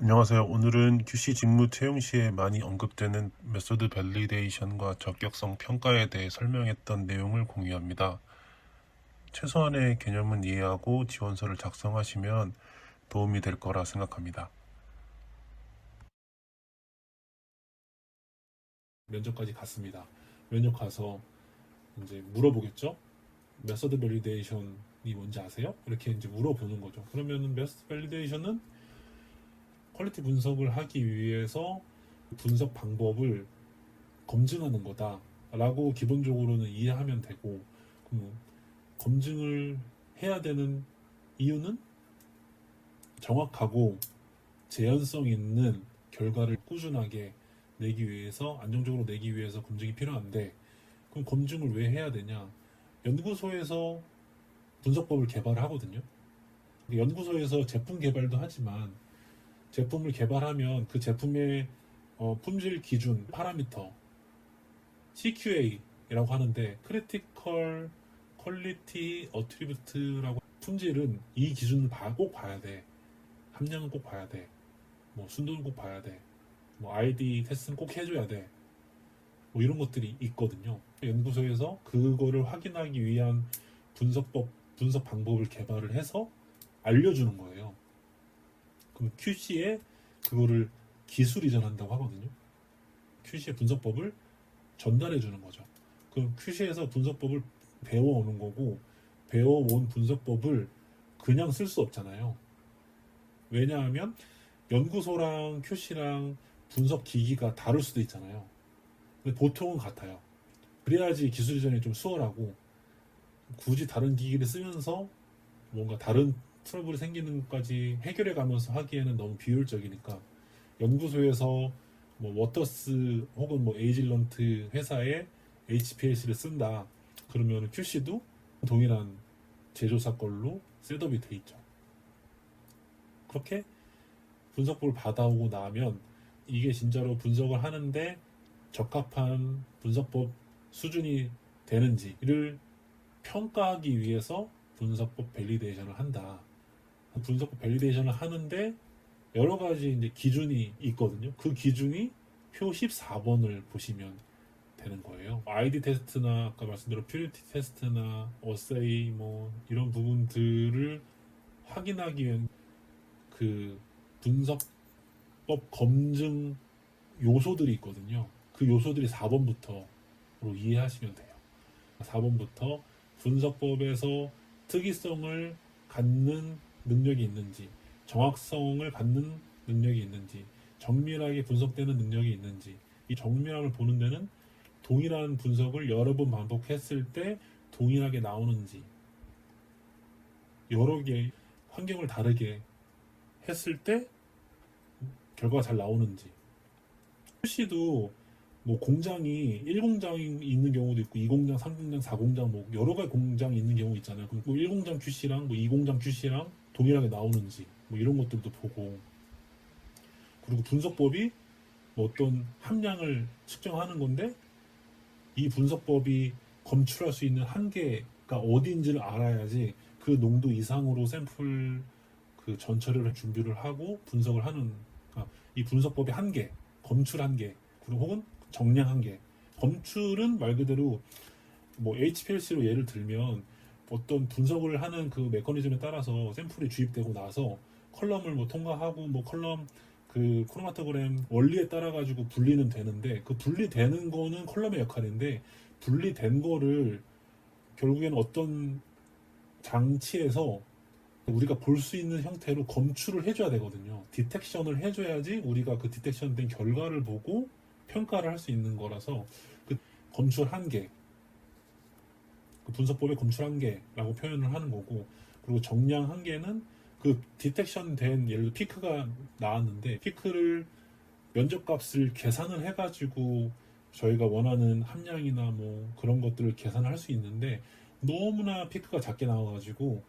안녕하세요. 오늘은 QC 직무 채용 시에 많이 언급되는 메소드 밸리데이션과 적격성 평가에 대해 설명했던 내용을 공유합니다. 최소한의 개념은 이해하고 지원서를 작성하시면 도움이 될 거라 생각합니다. 면접까지 갔습니다. 면접 가서 이제 물어보겠죠? 메서드 밸리데이션이 뭔지 아세요? 이렇게 이제 물어보는 거죠. 그러면 메서드 밸리데이션은 퀄리티 분석을 하기 위해서 분석 방법을 검증하는 거다라고 기본적으로는 이해하면 되고, 검증을 해야 되는 이유는 정확하고 재현성 있는 결과를 꾸준하게 내기 위해서, 안정적으로 내기 위해서 검증이 필요한데, 그럼 검증을 왜 해야 되냐? 연구소에서 분석법을 개발하거든요. 연구소에서 제품 개발도 하지만 제품을 개발하면 그 제품의 품질 기준 파라미터 CQA라고 하는데, 크리티컬 퀄리티 어트리뷰트라고, 품질은 이 기준을 꼭 봐야 돼. 함량은 꼭 봐야 돼. 뭐 순도는 꼭 봐야 돼. 뭐 ID 테스트는 꼭 해줘야 돼. 뭐 이런 것들이 있거든요. 연구소에서 그거를 확인하기 위한 분석 방법을 개발을 해서 알려주는 거예요. 그럼 QC에 그거를 기술 이전한다고 하거든요. QC의 분석법을 전달해 주는 거죠. 그럼 QC에서 분석법을 배워오는 거고, 배워온 분석법을 그냥 쓸 수 없잖아요. 왜냐하면 연구소랑 QC랑 분석 기기가 다를 수도 있잖아요. 근데 보통은 같아요. 그래야지 기술 이전이 좀 수월하고, 굳이 다른 기기를 쓰면서 뭔가 다른 트러블이 생기는 것까지 해결해 가면서 하기에는 너무 비효율적이니까, 연구소에서 뭐 워터스 혹은 뭐 에이질런트 회사의 HPLC를 쓴다. 그러면 QC도 동일한 제조사 걸로 셋업이 돼 있죠. 그렇게 분석법을 받아오고 나면 이게 진짜로 분석을 하는데 적합한 분석법 수준이 되는지를 평가하기 위해서 분석법 밸리데이션을 한다. 분석법 밸리데이션을 하는데 여러 가지 이제 기준이 있거든요. 그 기준이 표 14번을 보시면 되는 거예요. ID 테스트나 아까 말씀드린 퓨리티 테스트나 어세이 뭐 이런 부분들을 확인하기 위한 그 분석법 검증 요소들이 있거든요. 그 요소들이 4번부터로 이해하시면 돼요. 4번부터 분석법에서 특이성을 갖는 능력이 있는지, 정확성을 갖는 능력이 있는지, 정밀하게 분석되는 능력이 있는지, 이 정밀함을 보는 데는 동일한 분석을 여러 번 반복했을 때 동일하게 나오는지, 여러 개 환경을 다르게 했을 때 결과가 잘 나오는지. 출시도 뭐 공장이 1공장이 있는 경우도 있고 2공장, 3공장, 4공장 뭐 여러 가지 공장이 있는 경우 있잖아요. 그럼 뭐 1공장 QC랑 뭐 2공장 QC랑 동일하게 나오는지 뭐 이런 것들도 보고, 그리고 분석법이 뭐 어떤 함량을 측정하는 건데 이 분석법이 검출할 수 있는 한계가 어디인지를 알아야지 그 농도 이상으로 샘플 그 전처리를 준비를 하고 분석을 하는, 그러니까 이 분석법의 한계, 검출 한계, 그리고 혹은 정량 한계. 검출은 말 그대로 뭐 HPLC로 예를 들면 어떤 분석을 하는 그 메커니즘에 따라서 샘플이 주입되고 나서 컬럼을 뭐 통과하고 뭐 컬럼 그 크로마토그램 원리에 따라 가지고 분리는 되는데, 그 분리되는 거는 컬럼의 역할인데 분리된 거를 결국에는 어떤 장치에서 우리가 볼 수 있는 형태로 검출을 해줘야 되거든요. 디텍션을 해줘야지 우리가 그 디텍션 된 결과를 보고 평가를 할 수 있는 거라서, 그 검출 한계, 그 분석법의 검출 한계라고 표현을 하는 거고, 그리고 정량 한계는 그 디텍션 된, 예를 들어 피크가 나왔는데 피크를 면적값을 계산을 해가지고 저희가 원하는 함량이나 뭐 그런 것들을 계산할 수 있는데 너무나 피크가 작게 나와가지고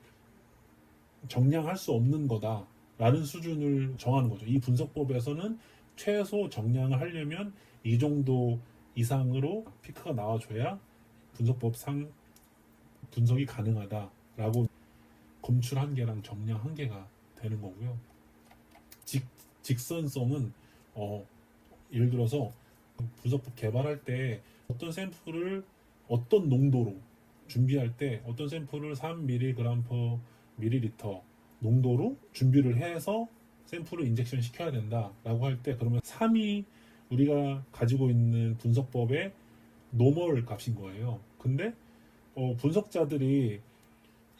정량할 수 없는 거다라는 수준을 정하는 거죠. 이 분석법에서는 최소 정량을 하려면 이 정도 이상으로 피크가 나와줘야 분석법상 분석이 가능하다라고, 검출 한계랑 정량 한계가 되는 거고요. 직선성은 예를 들어서 분석법 개발할 때 어떤 샘플을 어떤 농도로 준비할 때 어떤 샘플을 3mg per ml 농도로 준비를 해서 샘플을 인젝션 시켜야 된다라고 할 때 그러면 3이 우리가 가지고 있는 분석법의 노멀 값인 거예요. 근데 분석자들이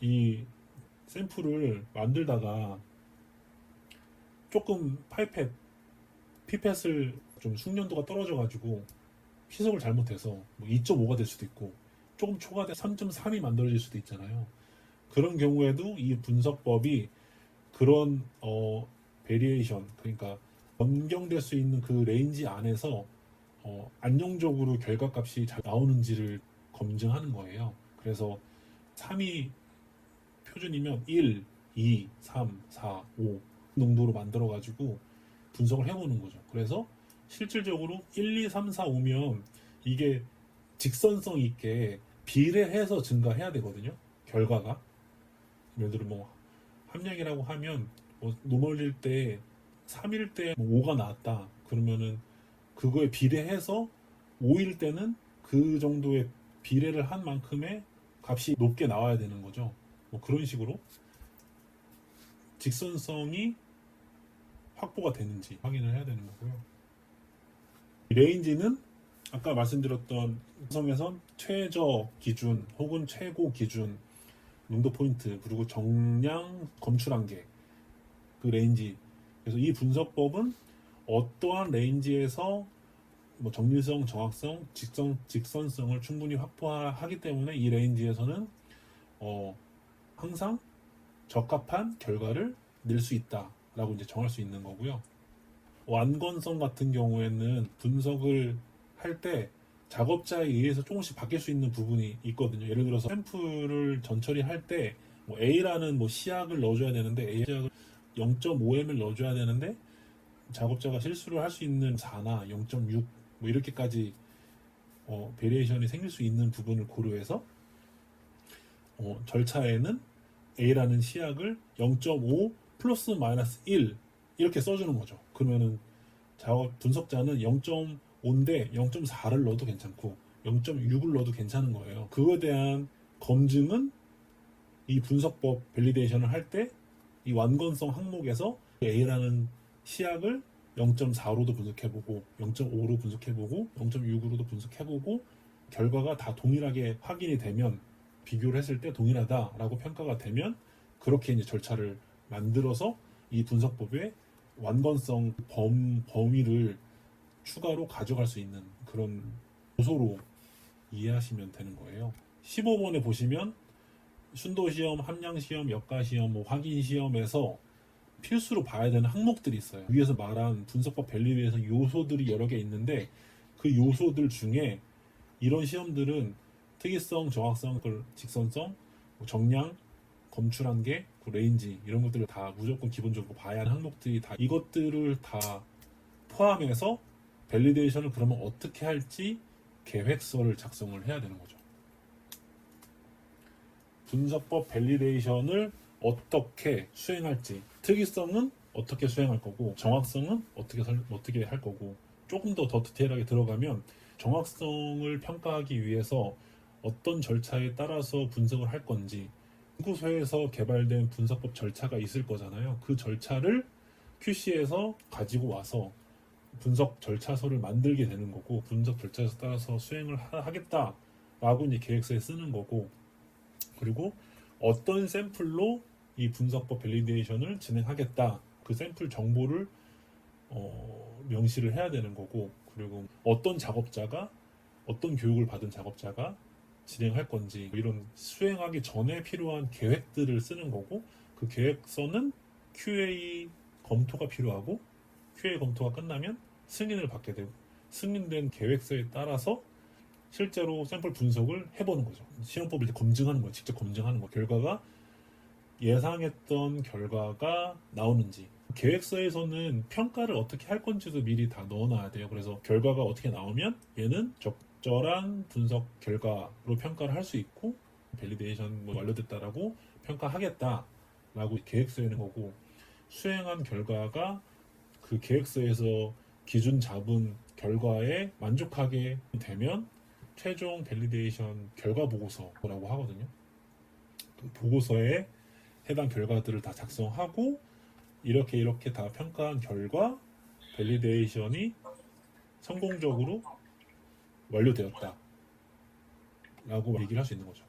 이 샘플을 만들다가 조금 피펫을 좀 숙련도가 떨어져가지고 희석을 잘못해서 뭐 2.5가 될 수도 있고 조금 초과돼 3.3이 만들어질 수도 있잖아요. 그런 경우에도 이 분석법이 그런 베리에이션 그러니까 변경될 수 있는 그 레인지 안에서 안정적으로 결과값이 잘 나오는지를 검증하는 거예요. 그래서 3이 표준이면 1, 2, 3, 4, 5 농도로 만들어 가지고 분석을 해보는 거죠. 그래서 실질적으로 1, 2, 3, 4, 5면 이게 직선성 있게 비례해서 증가해야 되거든요. 결과가. 예를 들어 뭐 함량이라고 하면 뭐 노멀일 때 3일 때 5가 나왔다. 그러면은 그거에 비례해서 5일 때는 그 정도의 비례를 한 만큼의 값이 높게 나와야 되는 거죠. 뭐 그런 식으로 직선성이 확보가 되는지 확인을 해야 되는 거고요. 레인지는 아까 말씀드렸던 성에선 최저 기준 혹은 최고 기준 농도 포인트 그리고 정량 검출한계 그 레인지. 그래서 이 분석법은 어떠한 레인지에서 뭐 정밀성, 정확성, 직선성을 충분히 확보하기 때문에 이 레인지에서는 항상 적합한 결과를 낼 수 있다라고 이제 정할 수 있는 거고요. 완건성 같은 경우에는 분석을 할 때 작업자에 의해서 조금씩 바뀔 수 있는 부분이 있거든요. 예를 들어서 샘플을 전처리할 때 뭐 A라는 뭐 시약을 넣어줘야 되는데 A 시약을 0.5ml 넣어줘야 되는데 작업자가 실수를 할 수 있는 4나 0.6 뭐 이렇게까지 베리에이션이 생길 수 있는 부분을 고려해서 절차에는 A라는 시약을 0.5 플러스 마이너스 1 이렇게 써주는 거죠. 그러면은 분석자는 0.5인데 0.4를 넣어도 괜찮고 0.6을 넣어도 괜찮은 거예요. 그거에 대한 검증은 이 분석법 밸리데이션을 할 때 이 완건성 항목에서 A라는 시약을 0.4로도 분석해보고 0.5로 분석해보고 0.6으로도 분석해보고 결과가 다 동일하게 확인이 되면 비교를 했을 때 동일하다라고 평가가 되면 그렇게 이제 절차를 만들어서 이 분석법의 완건성 범위를 추가로 가져갈 수 있는 그런 요소로 이해하시면 되는 거예요. 15번에 보시면 순도시험, 함량시험, 역가시험, 뭐 확인시험에서 필수로 봐야 되는 항목들이 있어요. 위에서 말한 분석법 밸리데이션 요소들이 여러 개 있는데 그 요소들 중에 이런 시험들은 특이성, 정확성, 직선성, 정량, 검출한계, 레인지 이런 것들을 다 무조건 기본적으로 봐야 하는 항목들이 다 이것들을 다 포함해서 밸리데이션을 그러면 어떻게 할지 계획서를 작성을 해야 되는 거죠. 분석법 밸리데이션을 어떻게 수행할지, 특이성은 어떻게 수행할 거고 정확성은 어떻게 할 거고 조금 더 디테일하게 들어가면 정확성을 평가하기 위해서 어떤 절차에 따라서 분석을 할 건지 연구소에서 개발된 분석법 절차가 있을 거잖아요. 그 절차를 QC에서 가지고 와서 분석 절차서를 만들게 되는 거고 분석 절차에 따라서 수행을 하겠다라고 이제 계획서에 쓰는 거고 그리고 어떤 샘플로 이 분석법 밸리데이션을 진행하겠다 그 샘플 정보를 명시를 해야 되는 거고 그리고 어떤 작업자가 어떤 교육을 받은 작업자가 진행할 건지 이런 수행하기 전에 필요한 계획들을 쓰는 거고 그 계획서는 QA 검토가 필요하고 QA 검토가 끝나면 승인을 받게 되고 승인된 계획서에 따라서 실제로 샘플 분석을 해보는 거죠. 실험법을 이제 검증하는 거예요. 직접 검증하는 거. 결과가 예상했던 결과가 나오는지. 계획서에서는 평가를 어떻게 할 건지도 미리 다 넣어놔야 돼요. 그래서 결과가 어떻게 나오면 얘는 적절한 분석 결과로 평가를 할 수 있고 밸리데이션 완료됐다라고 평가하겠다라고 계획서에 있는 거고 수행한 결과가 그 계획서에서 기준 잡은 결과에 만족하게 되면 최종 밸리데이션 결과 보고서라고 하거든요. 그 보고서에 해당 결과들을 다 작성하고 이렇게 다 평가한 결과 밸리데이션이 성공적으로 완료되었다 라고 얘기를 할 수 있는 거죠.